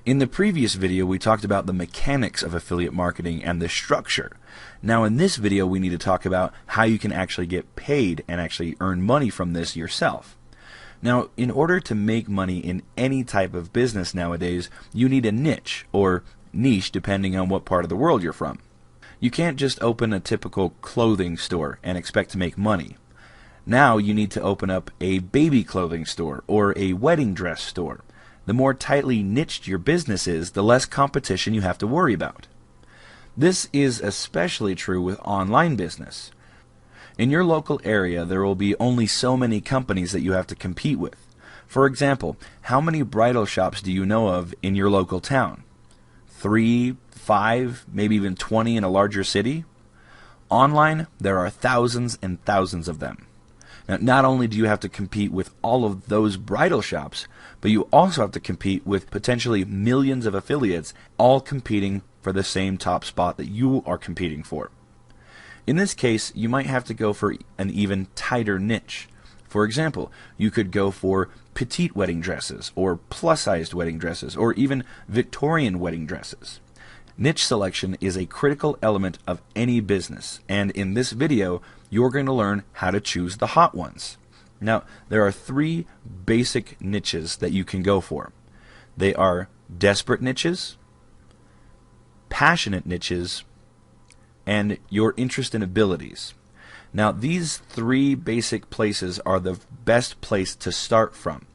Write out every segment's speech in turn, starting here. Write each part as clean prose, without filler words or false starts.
In the previous video, we talked about the mechanics of affiliate marketing and the structure. Now in this video, we need to talk about how you can actually get paid and actually earn money from this yourself. Now, in order to make money in any type of business nowadays, you need a niche, or niche depending on what part of the world you're from. You can't just open a typical clothing store and expect to make money. Now you need to open up a baby clothing store or a wedding dress store. The more tightly niched your business is, the less competition you have to worry about. This is especially true with online business. In your local area, there will be only so many companies that you have to compete with. For example, how many bridal shops do you know of in your local town? 3, 5, maybe even 20 in a larger city? Online, there are thousands and thousands of them. Now, not only do you have to compete with all of those bridal shops, but you also have to compete with potentially millions of affiliates, all competing for the same top spot that you are competing for. In this case, you might have to go for an even tighter niche. For example, you could go for petite wedding dresses, or plus-sized wedding dresses, or even Victorian wedding dresses. Niche selection is a critical element of any business, and in this video, you're going to learn how to choose the hot ones. Now, there are 3 basic niches that you can go for. They are desperate niches, passionate niches, and your interest and abilities. Now, these 3 basic places are the best place to start from.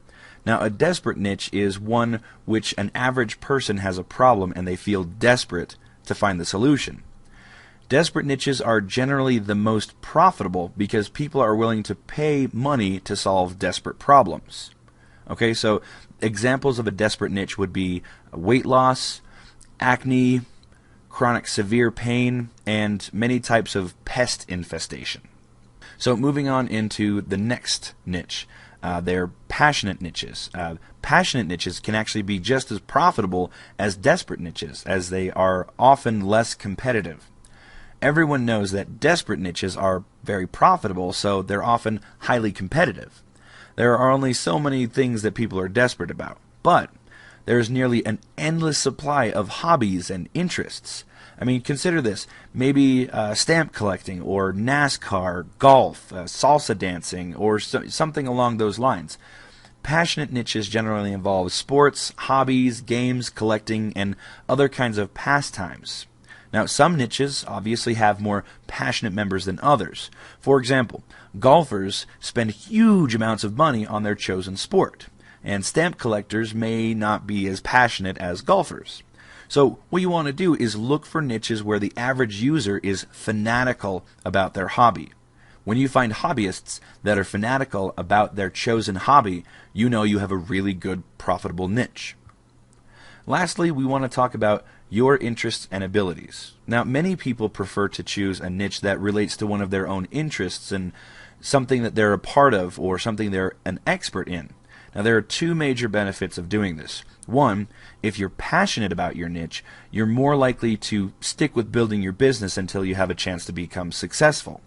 Now, a desperate niche is one which an average person has a problem and they feel desperate to find the solution. Desperate niches are generally the most profitable because people are willing to pay money to solve desperate problems. Okay, so examples of a desperate niche would be weight loss, acne, chronic severe pain, and many types of pest infestation. So moving on into the next niche, they're passionate niches. Passionate niches can actually be just as profitable as desperate niches, as they are often less competitive. Everyone knows that desperate niches are very profitable, so they're often highly competitive. There are only so many things that people are desperate about, but there's nearly an endless supply of hobbies and interests. I mean, consider this. Maybe stamp collecting, or NASCAR, golf, salsa dancing, or something along those lines. Passionate niches generally involve sports, hobbies, games, collecting, and other kinds of pastimes. Now, some niches obviously have more passionate members than others. For example, golfers spend huge amounts of money on their chosen sport, and stamp collectors may not be as passionate as golfers. So what you want to do is look for niches where the average user is fanatical about their hobby. When you find hobbyists that are fanatical about their chosen hobby, you know you have a really good, profitable niche. Lastly, we want to talk about your interests and abilities. Now, many people prefer to choose a niche that relates to one of their own interests and something that they're a part of or something they're an expert in. Now, there are 2 major benefits of doing this. One, if you're passionate about your niche, you're more likely to stick with building your business until you have a chance to become successful.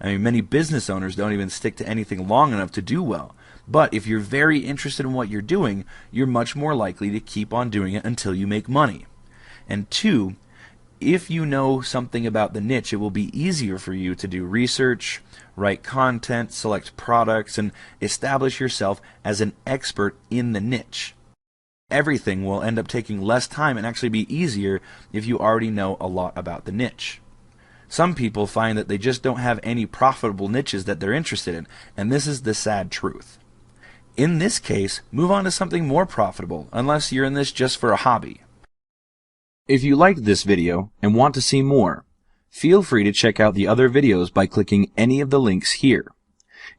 I mean, many business owners don't even stick to anything long enough to do well. But if you're very interested in what you're doing, you're much more likely to keep on doing it until you make money. And 2, if you know something about the niche, it will be easier for you to do research, write content, select products, and establish yourself as an expert in the niche. Everything will end up taking less time and actually be easier if you already know a lot about the niche. Some people find that they just don't have any profitable niches that they're interested in, and this is the sad truth. In this case, move on to something more profitable, unless you're in this just for a hobby. If you liked this video and want to see more, feel free to check out the other videos by clicking any of the links here.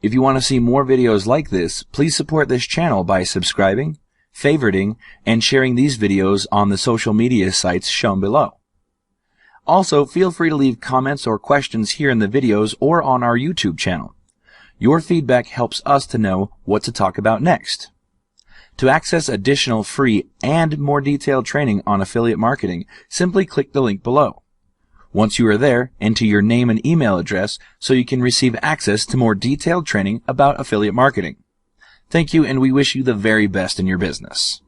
If you want to see more videos like this, please support this channel by subscribing, favoriting, and sharing these videos on the social media sites shown below. Also, feel free to leave comments or questions here in the videos or on our YouTube channel. Your feedback helps us to know what to talk about next. To access additional free and more detailed training on affiliate marketing, simply click the link below. Once you are there, enter your name and email address so you can receive access to more detailed training about affiliate marketing. Thank you, and we wish you the very best in your business.